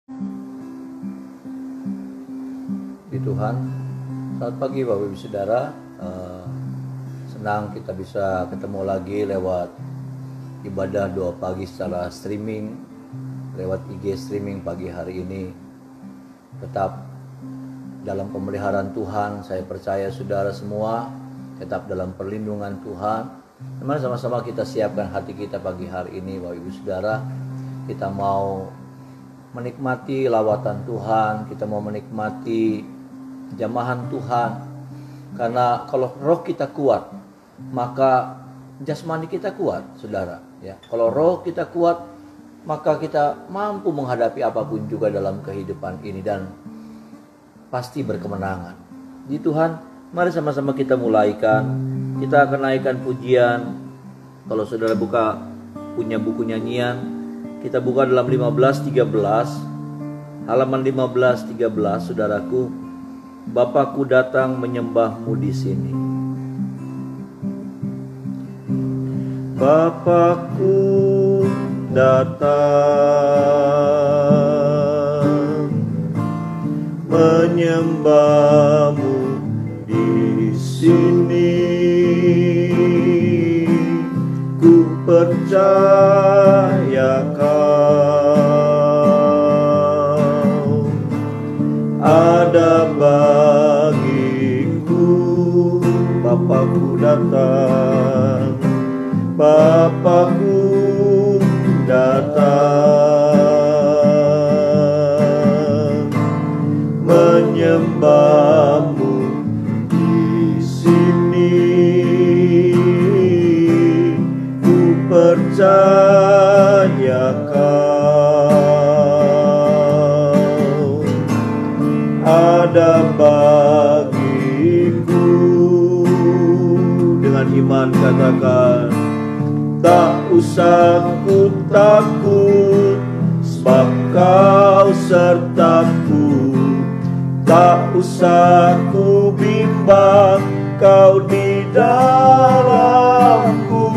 Di Tuhan, selamat pagi Bapak Ibu Saudara. Senang kita bisa ketemu lagi lewat ibadah doa pagi secara streaming, lewat IG streaming pagi hari ini. Tetap dalam pemeliharaan Tuhan, saya percaya saudara semua tetap dalam perlindungan Tuhan. Mari sama-sama kita siapkan hati kita pagi hari ini Bapak Ibu Saudara. Kita mau menikmati lawatan Tuhan, kita mau menikmati jamahan Tuhan. Karena kalau roh kita kuat, maka jasmani kita kuat, saudara. Ya, kalau roh kita kuat, maka kita mampu menghadapi apapun juga dalam kehidupan ini dan pasti berkemenangan. Di Tuhan, mari sama-sama kita mulaikan. Kita akan naikkan pujian. Kalau saudara punya buku nyanyian, kita buka dalam 15:13, halaman 15:13, saudaraku. Bapakku datang menyembahmu di sini. Bapakku datang menyembahmu di sini. Ku percaya kau ada bagiku. Bapakku datang, Bapakku datang menyembahmu di sini. Ku percaya kau ada bagiku. Dengan iman katakan, tak usah ku takut, sebab kau sertaku. Tak usah ku bimbang, kau di dalamku.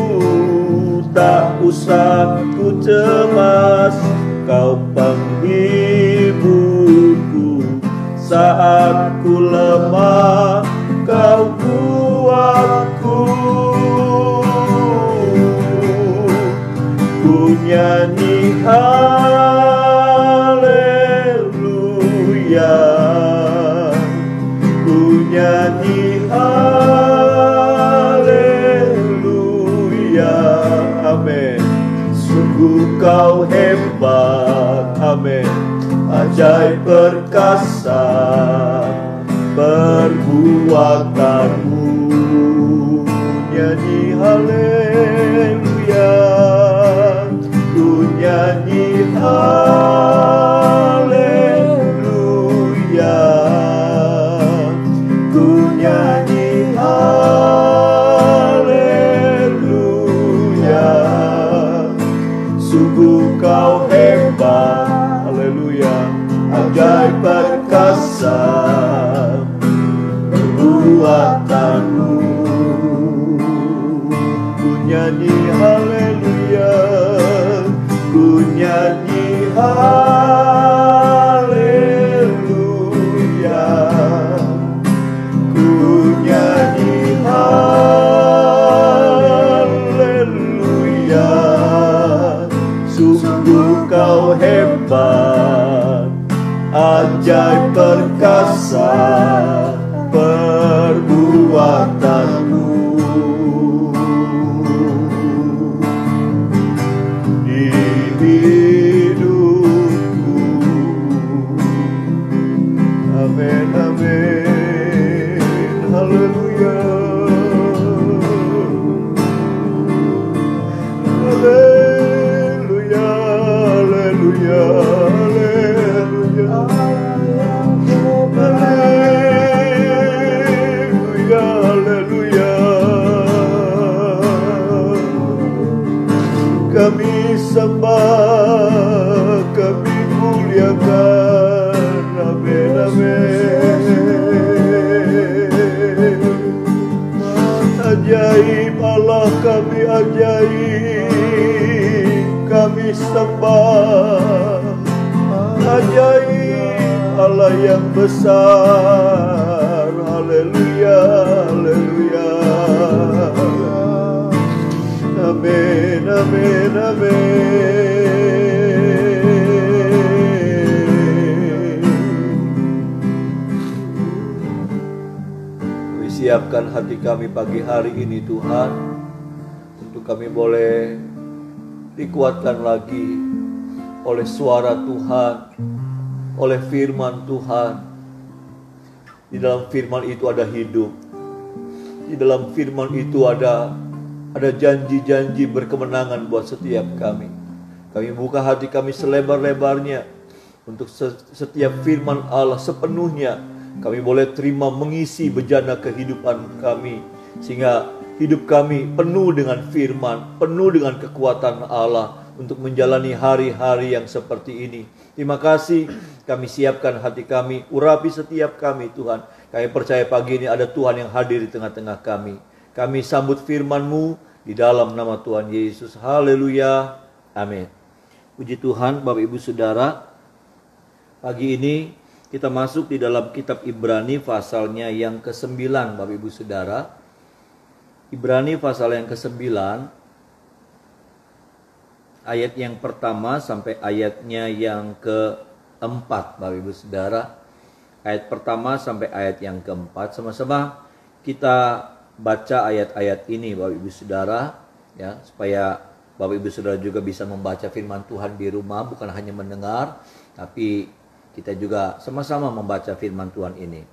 Tak usah ku cemas, kau penghiburku. Saat ku lemah, kau kuatku. Ku nyanyi haleluya, ku nyanyi haleluya, amin. Sungguh kau hebat, amin. Ajaib perkasa perbuatanmu. Nyanyi haleluya, ku nyanyi haleluya, ku nyanyi haleluya. Sungguh kau hebat, haleluya. Ajaib perkasa perbuatanmu. Ku nyanyi haleluya, ku nyanyi haleluya, ku nyanyi haleluya. Sungguh kau hebat, ajaib perkasa perbuatanmu. Di hidupku, amin, amin, haleluya, haleluya, haleluya, haleluya, haleluya, haleluya. Kami sembah, kami muliakan, amin, amin. Ajaib Allah kami, ajaib kami sembah, ajaib, Allah yang besar. Haleluya, haleluya. Amin, amin, amin. Kami siapkan hati kami pagi hari ini Tuhan, untuk kami boleh dikuatkan lagi oleh suara Tuhan, oleh firman Tuhan. Di dalam firman itu ada hidup. Di dalam firman itu ada janji-janji berkemenangan buat setiap kami. Kami buka hati kami selebar-lebarnya untuk setiap firman Allah sepenuhnya kami boleh terima mengisi bejana kehidupan kami, sehingga hidup kami penuh dengan firman, penuh dengan kekuatan Allah untuk menjalani hari-hari yang seperti ini. Terima kasih, kami siapkan hati kami, urapi setiap kami Tuhan. Kami percaya pagi ini ada Tuhan yang hadir di tengah-tengah kami. Kami sambut firman-Mu di dalam nama Tuhan Yesus. Haleluya, amin. Puji Tuhan, Bapak Ibu Saudara. Pagi ini kita masuk di dalam kitab Ibrani pasalnya yang ke-9, Bapak Ibu Saudara. Ibrani pasal yang ke-9, ayat yang pertama sampai ayatnya yang ke-4, Bapak Ibu Saudara. Ayat pertama sampai ayat yang ke-4, sama-sama kita baca ayat-ayat ini, Bapak Ibu Saudara, ya, supaya Bapak Ibu Saudara juga bisa membaca firman Tuhan di rumah, bukan hanya mendengar, tapi kita juga sama-sama membaca firman Tuhan ini.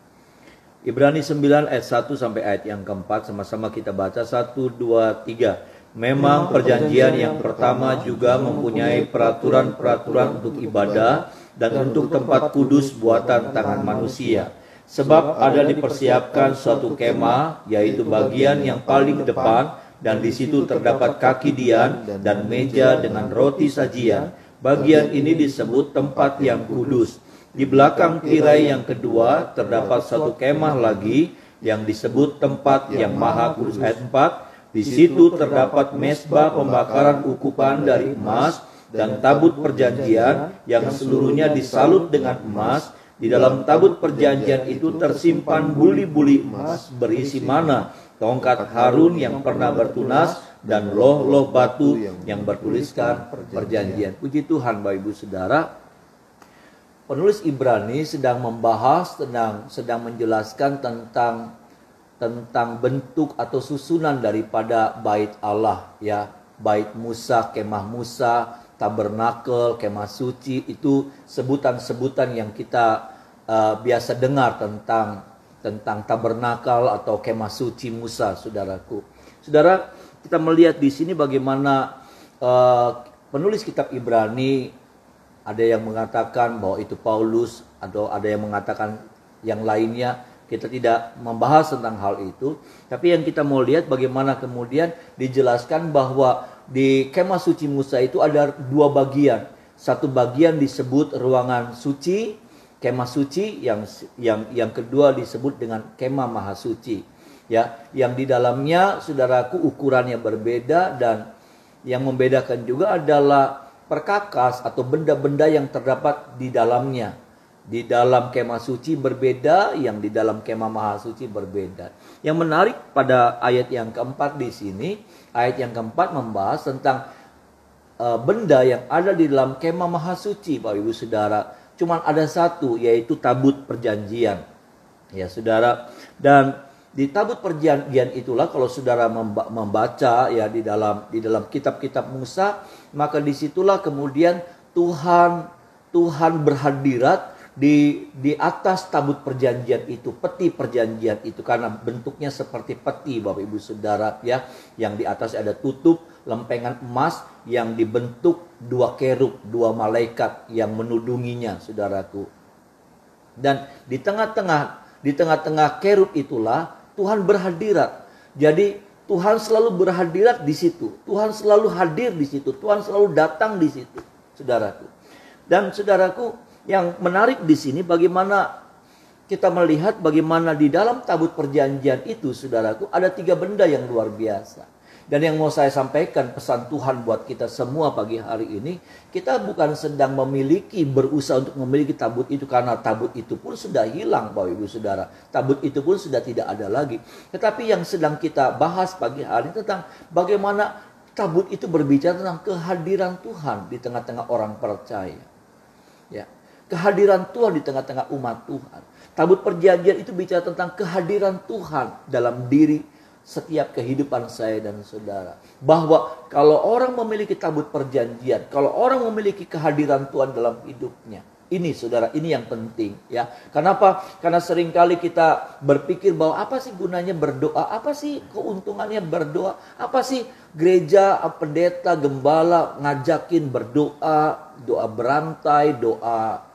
Ibrani 9 ayat 1 sampai ayat yang ke-4, sama-sama kita baca 1, 2, 3. Memang perjanjian yang pertama juga mempunyai peraturan-peraturan untuk ibadah dan untuk tempat kudus buatan tangan manusia. Sebab ada dipersiapkan suatu kemah, yaitu bagian yang paling depan, dan di situ terdapat kaki dian dan meja dengan roti sajian. Bagian ini disebut tempat yang kudus. Di belakang tirai yang kedua terdapat satu kemah lagi yang disebut tempat yang maha kudus. Ayat 4. Di situ terdapat mezbah pembakaran ukupan dari emas dan tabut perjanjian yang seluruhnya disalut dengan emas. Di dalam tabut perjanjian itu tersimpan buli-buli emas berisi mana, tongkat Harun yang pernah bertunas, dan loh-loh batu yang bertuliskan perjanjian. Puji Tuhan, Bapak Ibu Saudara. Penulis Ibrani sedang membahas, sedang menjelaskan tentang bentuk atau susunan daripada bait Allah, ya. Bait Musa, kemah Musa, tabernakel, kemah suci, itu sebutan-sebutan yang kita biasa dengar tentang tabernakel atau kemah suci Musa, saudaraku. Saudara, kita melihat di sini bagaimana penulis kitab Ibrani, ada yang mengatakan bahwa itu Paulus, atau ada yang mengatakan yang lainnya. Kita tidak membahas tentang hal itu, tapi yang kita mau lihat bagaimana kemudian dijelaskan bahwa di kemah suci Musa itu ada dua bagian. Satu bagian disebut ruangan suci, kemah suci, yang kedua disebut dengan kemah maha suci. Ya, yang di dalamnya, saudaraku, ukurannya berbeda, dan yang membedakan juga adalah perkakas atau benda-benda yang terdapat di dalamnya. Di dalam kemah suci berbeda, yang di dalam kemah maha suci berbeda. Yang menarik pada ayat yang keempat di sini, ayat yang keempat membahas tentang benda yang ada di dalam kemah maha suci, Bapak Ibu Saudara. Cuman ada satu, yaitu tabut perjanjian. Ya, Saudara. Dan di tabut perjanjian itulah, kalau saudara membaca ya di dalam kitab-kitab Musa, maka disitulah kemudian Tuhan berhadirat di atas tabut perjanjian itu, peti perjanjian itu, karena bentuknya seperti peti, Bapak Ibu Saudara, ya, yang di atas ada tutup lempengan emas yang dibentuk dua kerub, dua malaikat yang menudunginya, saudaraku. Dan di tengah-tengah kerub itulah Tuhan berhadirat. Jadi Tuhan selalu berhadirat di situ. Tuhan selalu hadir di situ. Tuhan selalu datang di situ, saudaraku. Dan saudaraku, yang menarik di sini bagaimana kita melihat bagaimana di dalam tabut perjanjian itu, saudaraku, ada tiga benda yang luar biasa. Dan yang mau saya sampaikan, pesan Tuhan buat kita semua pagi hari ini, kita bukan sedang berusaha untuk memiliki tabut itu, karena tabut itu pun sudah hilang Bapak Ibu Saudara. Tabut itu pun sudah tidak ada lagi. Tetapi yang sedang kita bahas pagi hari ini tentang bagaimana tabut itu berbicara tentang kehadiran Tuhan di tengah-tengah orang percaya. Ya, kehadiran Tuhan di tengah-tengah umat Tuhan. Tabut perjanjian itu bicara tentang kehadiran Tuhan dalam diri setiap kehidupan saya dan saudara. Bahwa kalau orang memiliki tabut perjanjian, kalau orang memiliki kehadiran Tuhan dalam hidupnya, ini saudara, ini yang penting ya. Kenapa? Karena seringkali kita berpikir bahwa apa sih gunanya berdoa? Apa sih keuntungannya berdoa? Apa sih gereja, pendeta, gembala ngajakin berdoa, doa berantai, doa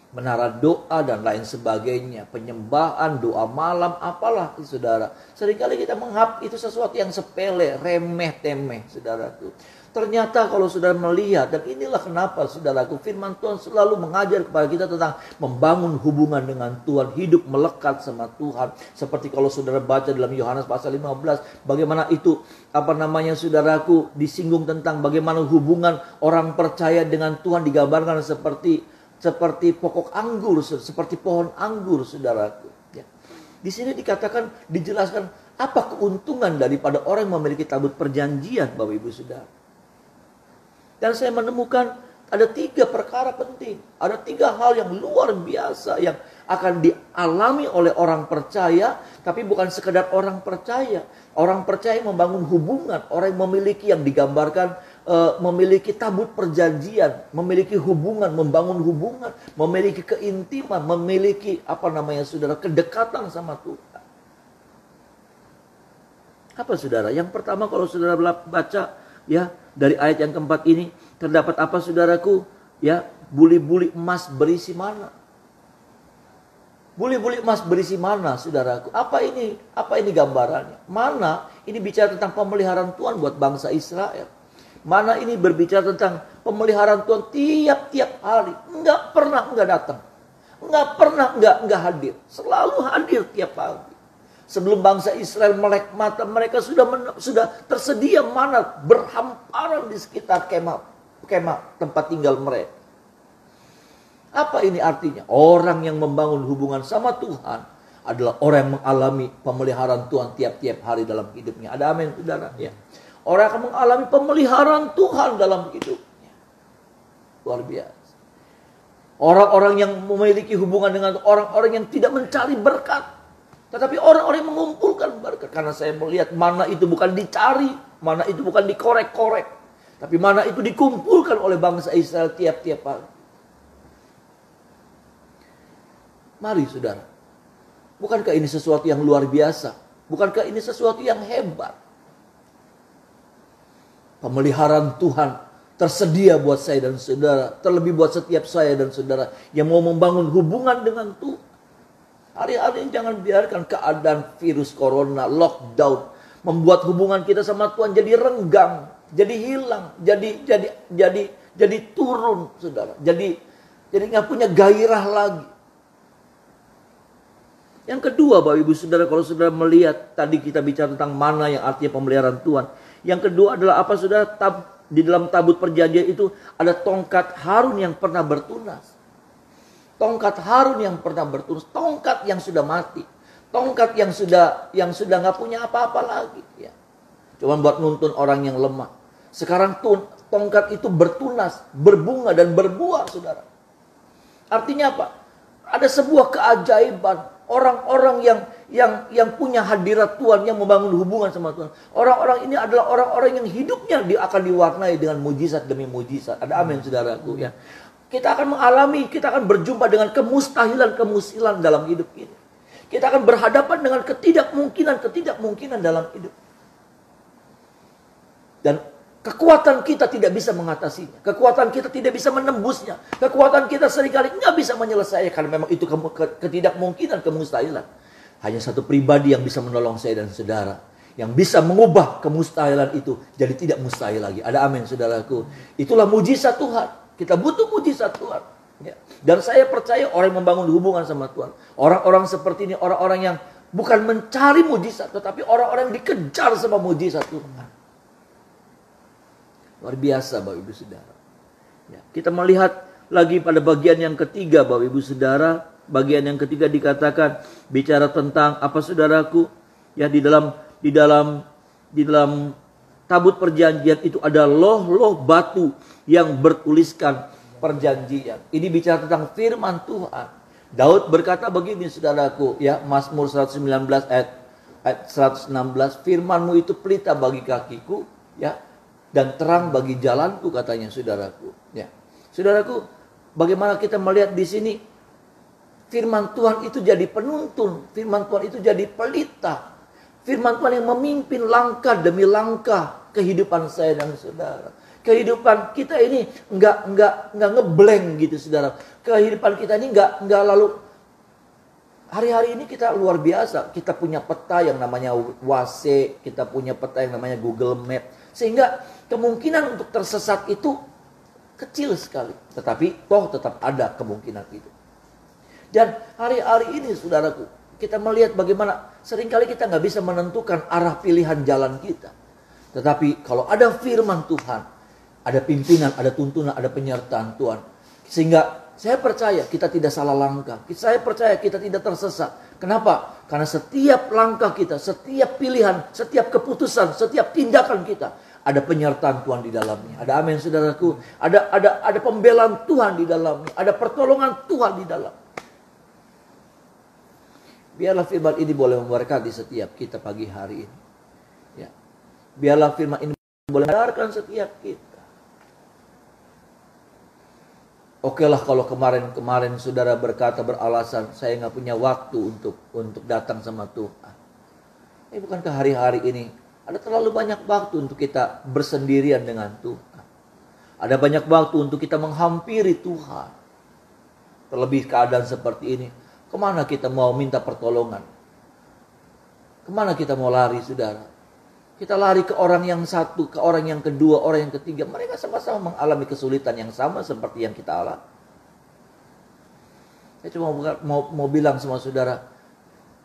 menara doa dan lain sebagainya, penyembahan, doa malam, apalah saudara. Seringkali kita menganggap itu sesuatu yang sepele, remeh-temeh, saudaraku. Ternyata kalau saudara melihat, dan inilah kenapa saudaraku, firman Tuhan selalu mengajar kepada kita tentang membangun hubungan dengan Tuhan, hidup melekat sama Tuhan. Seperti kalau saudara baca dalam Yohanes pasal 15, bagaimana itu, saudaraku, disinggung tentang bagaimana hubungan orang percaya dengan Tuhan digambarkan seperti pokok anggur, seperti pohon anggur, saudaraku. Ya. Di sini dikatakan, dijelaskan apa keuntungan daripada orang yang memiliki tabut perjanjian, Bapak Ibu Saudara. Dan saya menemukan ada 3 perkara penting, ada 3 hal yang luar biasa yang akan dialami oleh orang percaya, tapi bukan sekedar orang percaya. Orang percaya membangun hubungan, orang yang memiliki yang digambarkan memiliki tabut perjanjian, memiliki hubungan, membangun hubungan, memiliki keintiman, memiliki saudara, kedekatan sama Tuhan. Apa saudara? Yang pertama kalau saudara baca ya dari ayat yang keempat ini, terdapat apa saudaraku? Ya, buli-buli emas berisi mana? Buli-buli emas berisi mana, saudaraku? Apa ini gambarannya? Mana ini bicara tentang pemeliharaan Tuhan buat bangsa Israel. Mana ini berbicara tentang pemeliharaan Tuhan tiap-tiap hari. Enggak pernah enggak datang. Enggak pernah enggak hadir. Selalu hadir tiap hari. Sebelum bangsa Israel melek mata, mereka sudah tersedia mana berhamparan di sekitar kemah tempat tinggal mereka. Apa ini artinya? Orang yang membangun hubungan sama Tuhan adalah orang yang mengalami pemeliharaan Tuhan tiap-tiap hari dalam hidupnya. Ada amin, saudara? Ya. Orang akan mengalami pemeliharaan Tuhan dalam hidupnya. Luar biasa. Orang-orang yang memiliki hubungan dengan orang-orang yang tidak mencari berkat, tetapi orang-orang yang mengumpulkan berkat. Karena saya melihat mana itu bukan dicari, mana itu bukan dikorek-korek, tapi mana itu dikumpulkan oleh bangsa Israel tiap-tiap hari. Mari saudara, bukankah ini sesuatu yang luar biasa? Bukankah ini sesuatu yang hebat? Pemeliharaan Tuhan tersedia buat saya dan saudara, terlebih buat setiap saya dan saudara yang mau membangun hubungan dengan Tuhan. Hari-hari ini jangan biarkan keadaan virus corona, lockdown, membuat hubungan kita sama Tuhan jadi renggang, jadi hilang, jadi turun, saudara. Jadi nggak punya gairah lagi. Yang kedua, Bapak Ibu Saudara, kalau saudara melihat tadi kita bicara tentang mana yang artinya pemeliharaan Tuhan. Yang kedua adalah apa saudara? Di dalam tabut perjanjian itu ada tongkat Harun yang pernah bertunas. Tongkat Harun yang pernah bertunas, tongkat yang sudah mati, tongkat yang sudah nggak punya apa-apa lagi. Ya. Cuman buat nuntun orang yang lemah. Sekarang tongkat itu bertunas, berbunga dan berbuah, saudara. Artinya apa? Ada sebuah keajaiban. Orang-orang yang punya hadirat Tuhan, yang membangun hubungan sama Tuhan. Orang-orang ini adalah orang-orang yang hidupnya akan diwarnai dengan mujizat demi mujizat. Ada amin, saudaraku ya. Kita akan berjumpa dengan kemustahilan dalam hidup ini. Kita akan berhadapan dengan ketidakmungkinan dalam hidup. Dan kekuatan kita tidak bisa mengatasinya. Kekuatan kita tidak bisa menembusnya. Kekuatan kita seringkali nggak bisa menyelesaikan. Karena memang itu ketidakmungkinan, kemustahilan. Hanya satu pribadi yang bisa menolong saya dan saudara. Yang bisa mengubah kemustahilan itu jadi tidak mustahil lagi. Ada amin, saudaraku. Itulah mujizat Tuhan. Kita butuh mujizat Tuhan. Ya. Dan saya percaya orang yang membangun hubungan sama Tuhan. Orang-orang seperti ini, orang-orang yang bukan mencari mujizat, tetapi orang-orang yang dikejar sama mujizat Tuhan. Luar biasa Bapak Ibu Saudara. Ya, kita melihat lagi pada bagian yang ketiga Bapak Ibu Saudara. Bagian yang ketiga dikatakan bicara tentang apa saudaraku? Ya, di dalam tabut perjanjian itu ada loh-loh batu yang bertuliskan perjanjian. Ini bicara tentang firman Tuhan. Daud berkata begini saudaraku, ya, Mazmur 119 ayat 116, firman-Mu itu pelita bagi kakiku, ya, dan terang bagi jalanku, katanya saudaraku. Ya. Saudaraku, bagaimana kita melihat di sini firman Tuhan itu jadi penuntun, firman Tuhan itu jadi pelita. Firman Tuhan yang memimpin langkah demi langkah kehidupan saya dan saudara. Kehidupan kita ini enggak ngeblank gitu saudara. Kehidupan kita ini enggak lalu. Hari-hari ini kita luar biasa. Kita punya peta yang namanya Wase, kita punya peta yang namanya Google Map. Sehingga kemungkinan untuk tersesat itu kecil sekali. Tetapi toh tetap ada kemungkinan itu. Dan hari-hari ini saudaraku, kita melihat bagaimana seringkali kita nggak bisa menentukan arah pilihan jalan kita. Tetapi kalau ada firman Tuhan, ada pimpinan, ada tuntunan, ada penyertaan Tuhan. Sehingga saya percaya kita tidak salah langkah. Saya percaya kita tidak tersesat. Kenapa? Karena setiap langkah kita, setiap pilihan, setiap keputusan, setiap tindakan kita, ada penyertaan Tuhan di dalamnya. Ada amin saudaraku. Ada pembelaan Tuhan di dalamnya. Ada pertolongan Tuhan di dalam. Biarlah firman ini boleh memberkati setiap kita pagi hari ini. Ya. Biarlah firman ini boleh mendengarkan setiap kita. Oke lah kalau kemarin saudara berkata beralasan saya nggak punya waktu untuk datang sama Tuhan. Bukankah hari-hari ini ada terlalu banyak waktu untuk kita bersendirian dengan Tuhan. Ada banyak waktu untuk kita menghampiri Tuhan. Terlebih keadaan seperti ini. Kemana kita mau minta pertolongan? Kemana kita mau lari saudara? Kita lari ke orang yang satu, ke orang yang kedua, orang yang ketiga. Mereka sama-sama mengalami kesulitan yang sama seperti yang kita alami. Saya cuma mau bilang sama saudara,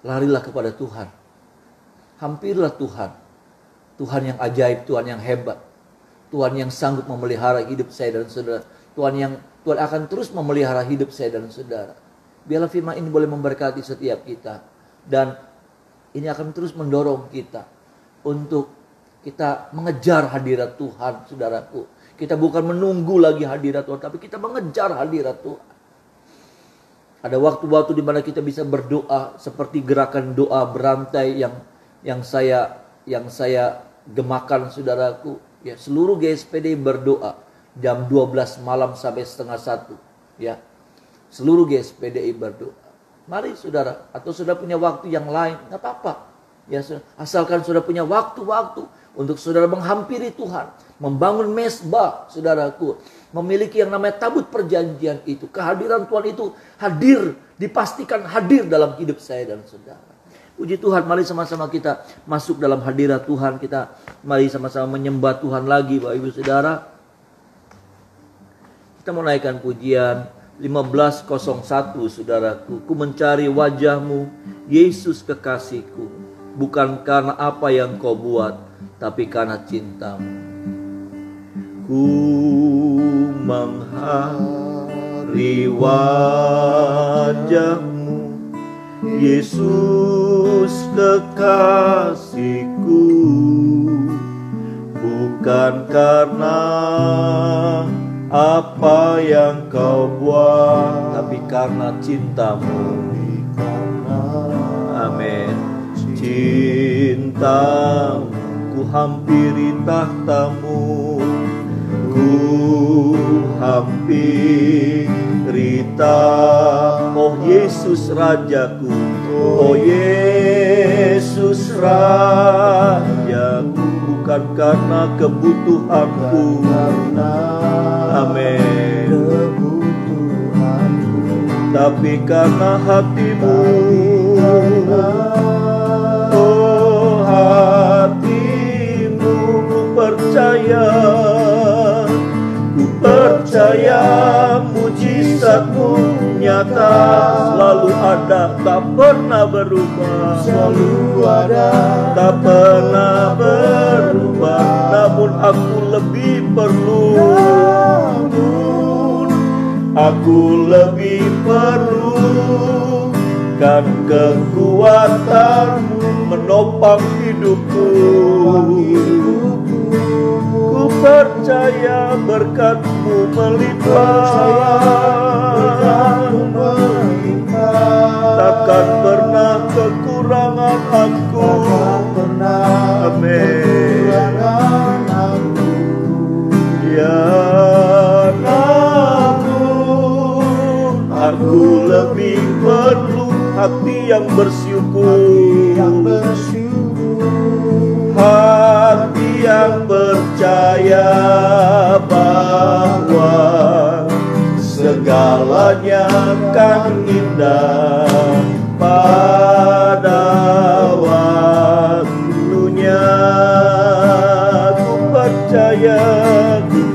larilah kepada Tuhan. Hampirilah Tuhan. Tuhan yang ajaib, Tuhan yang hebat. Tuhan yang sanggup memelihara hidup saya dan saudara. Tuhan akan terus memelihara hidup saya dan saudara. Biarlah firman ini boleh memberkati setiap kita. Dan ini akan terus mendorong kita untuk kita mengejar hadirat Tuhan, saudaraku. Kita bukan menunggu lagi hadirat Tuhan, tapi kita mengejar hadirat Tuhan. Ada waktu-waktu di mana kita bisa berdoa seperti gerakan doa berantai yang saya gemakan, saudaraku. Ya, seluruh GSPD berdoa jam 12 malam sampai setengah 1. Ya, seluruh GSPDI berdoa. Mari saudara, atau saudara punya waktu yang lain, nggak apa-apa. Ya, asalkan saudara punya waktu-waktu untuk saudara menghampiri Tuhan, membangun mesbah, saudaraku, memiliki yang namanya tabut perjanjian itu. Kehadiran Tuhan itu hadir, dipastikan hadir dalam hidup saya dan saudara. Puji Tuhan, mari sama-sama kita masuk dalam hadirat Tuhan. Mari sama-sama menyembah Tuhan lagi, Bapak Ibu Saudara. Kita mau naikkan pujian 1501, saudaraku. Ku mencari wajah-Mu, Yesus kekasihku. Bukan karena apa yang Kau buat, tapi karena cinta-Mu. Ku menghari wajah-Mu, Yesus kekasihku. Bukan karena apa yang Kau buat, tapi karena cinta-Mu. Amin. Cinta-Mu, ku hampiri tahta-Mu, ku hampiri oh Yesus Rajaku, oh Yesus Rajaku. Bukan karena kebutuhanku, amin, tapi karena hati-Mu. Oh hati-Mu, ku percaya mujizat-Mu nyata, selalu ada, tak pernah berubah. selalu ada, Tak pernah berubah. Namun aku lebih perlu, aku lebih perlu kan kekuatanmu menopang hidupku. Ku percaya berkatmu melimpah, takkan pernah kekurangan aku. Amin. Ya, namun aku lebih perlu hati yang bersyukur, hati yang percaya bahwa segalanya kan indah pada waktunya. Ku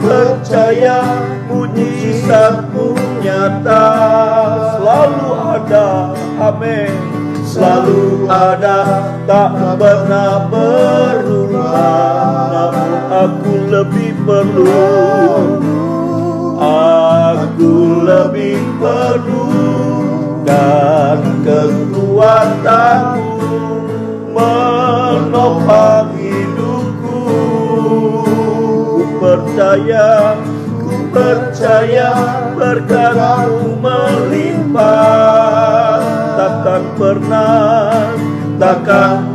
percaya mujizatmu nyata, selalu ada, amin, selalu ada, tak pernah berubah. Namun aku lebih perlu, aku lebih perlu dan kekuatanmu menopang hidupku. Ku percaya berkatmu melimpah, takkan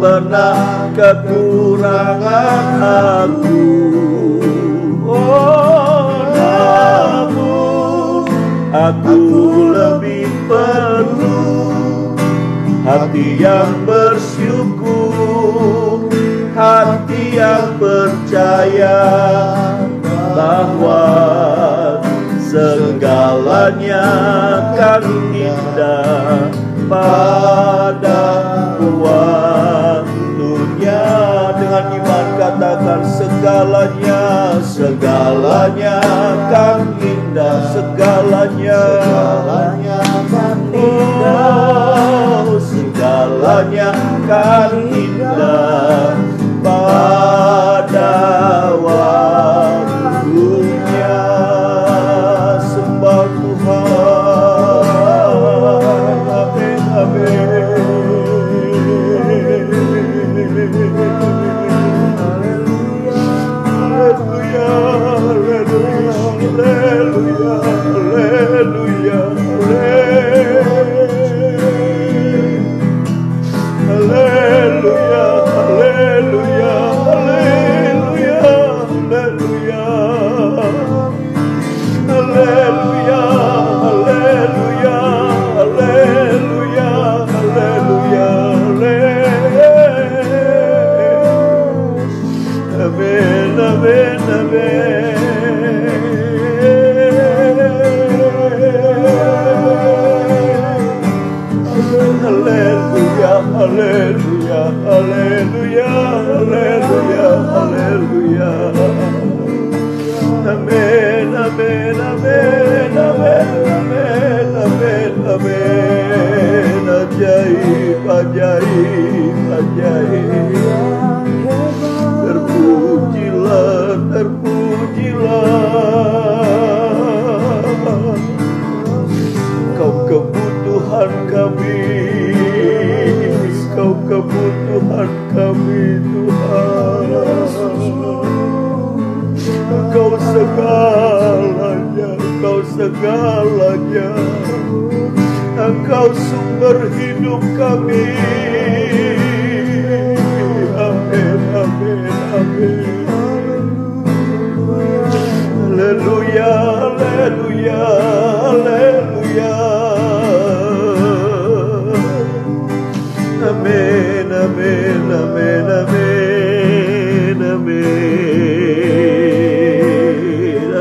pernah kekurangan aku. Oh, namun aku lebih perlu hati yang bersyukur, hati yang percaya bahwa segalanya kan indah pada waktunya. Dengan iman katakan segalanya kan indah, segalanya kan indah, segalanya kan indah pada waktunya. Sembah Tuhan, amin, amin. Haleluya, haleluya, haleluya, haleluya, haleluya, haleluya, haleluya, haleluya, haleluya, haleluya, haleluya, haleluya, amin, amin, amin. Haleluya, haleluya, haleluya, haleluya, haleluya. Amin, amin, amin, amin, amin, amin, amin. Ajaib, ajaib, ajaib. Terpujilah, terpujilah. Kau kebutuhan kami, Kau kebutuhan kami Tuhan. Engkau segalanya, Engkau segalanya. Engkau sumber hidup kami. Amin, amin, amin. Haleluya, haleluya, haleluya. Amin, amin, amin, amin, amin.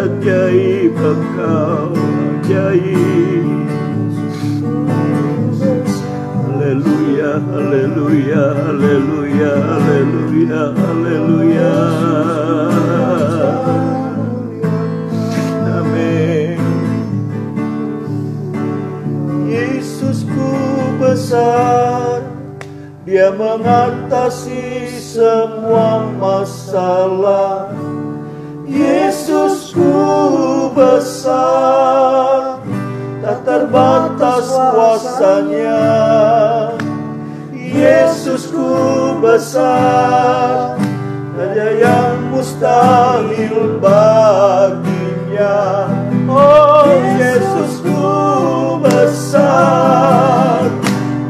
Ajaib Engkau, ajaib. Haleluya, haleluya, haleluya, haleluya, haleluya. Amin. besar, Dia mengatasi semua masalah. Yesusku besar, tak terbatas kuasanya. Yesusku besar, ada yang mustahil baginya. Oh, Yesusku besar,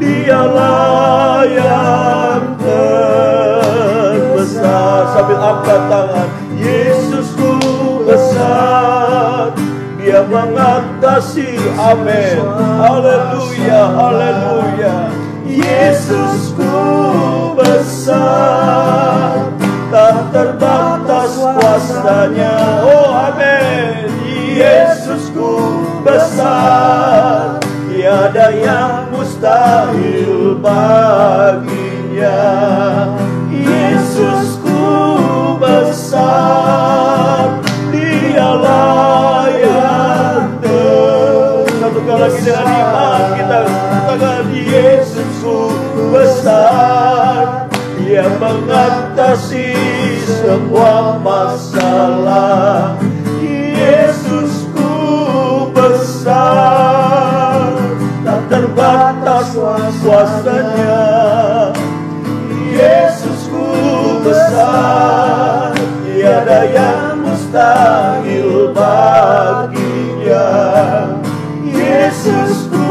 Dialah yang terbesar. Sambil angkat tangan, Yesusku besar, Dia mengatasi. Amin. Haleluya, haleluya. Yesusku besar, tak terbatas kuasanya. Oh, amin. Yesusku besar, tiada yang mustahil baginya. Yesusku besar, Dialah yang satu kali lagi dengan iman kita katakan, Yesusku besar, Dia mengatasi semua masalah. Yesusku besar, tak terbatas kuasanya. Yesusku besar, tiada yang mustahil baginya. Yesusku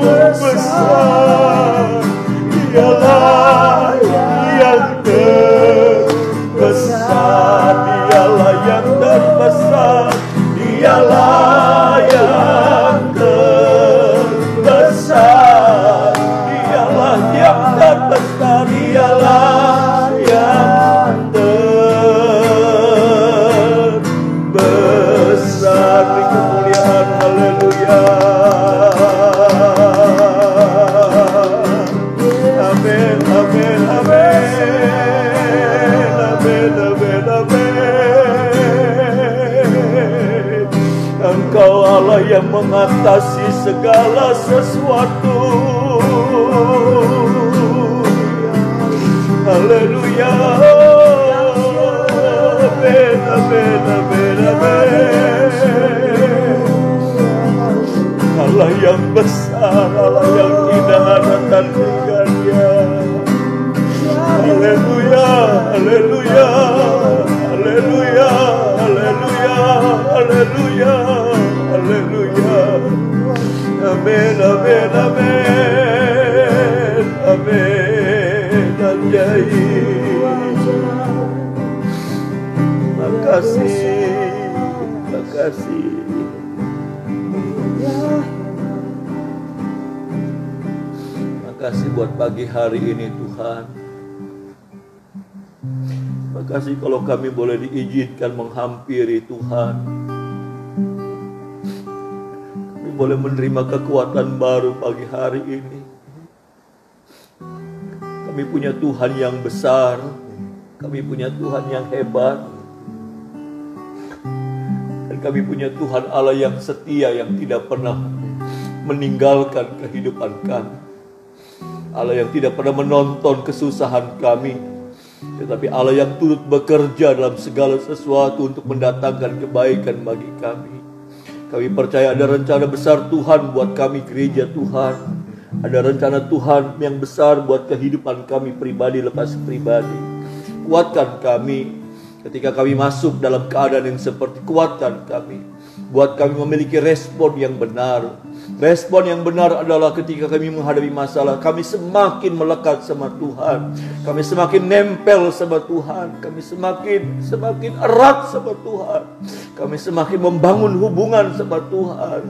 besar, Dialah yang terbesar, Dialah yang terbesar, Dialah yang terbesar, Dialah yang terbesar, Dialah yang terbesar. Beri kemuliaan, haleluya. Amin, amin, amin. Amin, amin, amin. Engkau Allah yang mengatasi segala sesuatu. Haleluya. Amin, amin, amin, amin. Allah yang besar, Allah yang tidak ada tandingannya. Haleluya, haleluya, haleluya, haleluya, haleluya, haleluya. Amin, amin, amin, amin. Ajaib. Makasih, makasih. Makasih buat pagi hari ini Tuhan. Makasih kalau kami boleh diizinkan menghampiri Tuhan. Kami boleh menerima kekuatan baru pagi hari ini. Kami punya Tuhan yang besar. Kami punya Tuhan yang hebat. Dan kami punya Tuhan Allah yang setia, yang tidak pernah meninggalkan kehidupan kami. Allah yang tidak pernah menonton kesusahan kami, tetapi Allah yang turut bekerja dalam segala sesuatu untuk mendatangkan kebaikan bagi kami. Kami percaya ada rencana besar Tuhan buat kami gereja Tuhan. Ada rencana Tuhan yang besar buat kehidupan kami pribadi lepas pribadi. Kuatkan kami ketika kami masuk dalam keadaan yang seperti, kuatkan kami. Buat kami memiliki respon yang benar. Respon yang benar adalah ketika kami menghadapi masalah, kami semakin melekat sama Tuhan. Kami semakin nempel sama Tuhan. Kami semakin erat sama Tuhan. Kami semakin membangun hubungan sama Tuhan.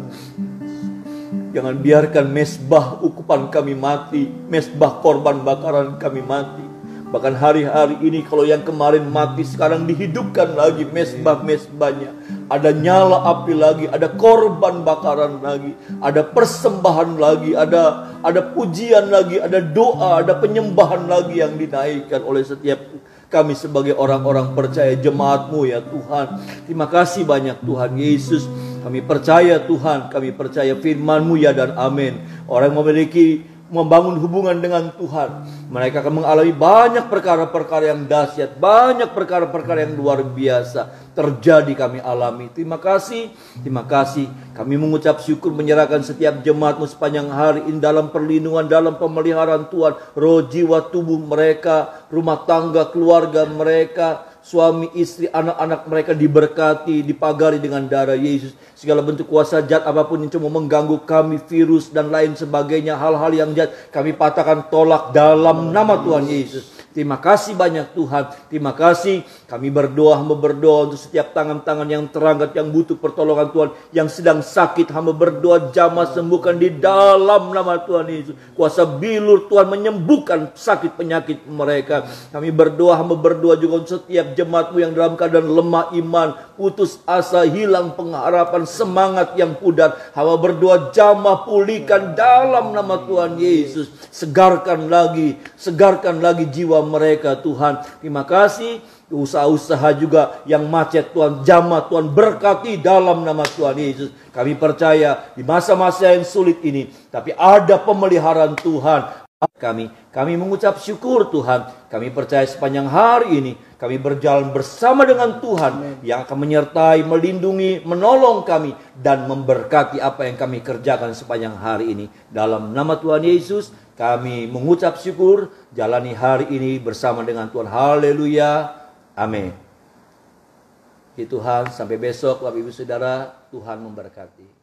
Jangan biarkan mesbah ukupan kami mati, mesbah korban bakaran kami mati. Bahkan hari-hari ini kalau yang kemarin mati sekarang dihidupkan lagi mesbah-mesbahnya. Ada nyala api lagi, ada korban bakaran lagi, ada persembahan lagi, ada pujian lagi, ada doa, ada penyembahan lagi yang dinaikkan oleh setiap kami sebagai orang-orang percaya jemaat-Mu ya Tuhan. Terima kasih banyak Tuhan Yesus. Kami percaya Tuhan, kami percaya firman-Mu ya dan amin. Orang yang memiliki membangun hubungan dengan Tuhan, mereka akan mengalami banyak perkara-perkara yang dahsyat, banyak perkara-perkara yang luar biasa terjadi kami alami. Terima kasih kami mengucap syukur, menyerahkan setiap jemaatmu sepanjang hari ini dalam perlindungan, dalam pemeliharaan Tuhan. Roh, jiwa, tubuh mereka, rumah tangga, keluarga mereka, suami, istri, anak-anak mereka diberkati, dipagari dengan darah Yesus. Segala bentuk kuasa jahat apapun yang cuma mengganggu kami, virus dan lain sebagainya, hal-hal yang jahat, kami patahkan, tolak dalam nama Tuhan Yesus. Terima kasih banyak Tuhan. Terima kasih. Kami berdoa, hamba berdoa untuk setiap tangan-tangan yang terangkat, yang butuh pertolongan Tuhan, yang sedang sakit, hamba berdoa jamah sembuhkan di dalam nama Tuhan Yesus. Kuasa bilur Tuhan menyembuhkan sakit penyakit mereka. Kami berdoa, hamba berdoa juga untuk setiap jemaatmu yang dalam keadaan lemah iman, putus asa, hilang pengharapan, semangat yang pudar. Hamba berdoa jamah pulihkan dalam nama Tuhan Yesus. Segarkan lagi jiwa mereka Tuhan. Terima kasih. Usaha-usaha juga yang macet Tuhan, jamah Tuhan berkati dalam nama Tuhan Yesus. Kami percaya di masa-masa yang sulit ini, tapi ada pemeliharaan Tuhan. Kami mengucap syukur Tuhan. Kami percaya sepanjang hari ini kami berjalan bersama dengan Tuhan yang akan menyertai, melindungi, menolong kami dan memberkati apa yang kami kerjakan sepanjang hari ini. Dalam nama Tuhan Yesus kami mengucap syukur, jalani hari ini bersama dengan Tuhan. Haleluya. Amin. Tuhan, sampai besok Bapak Ibu Saudara, Tuhan memberkati.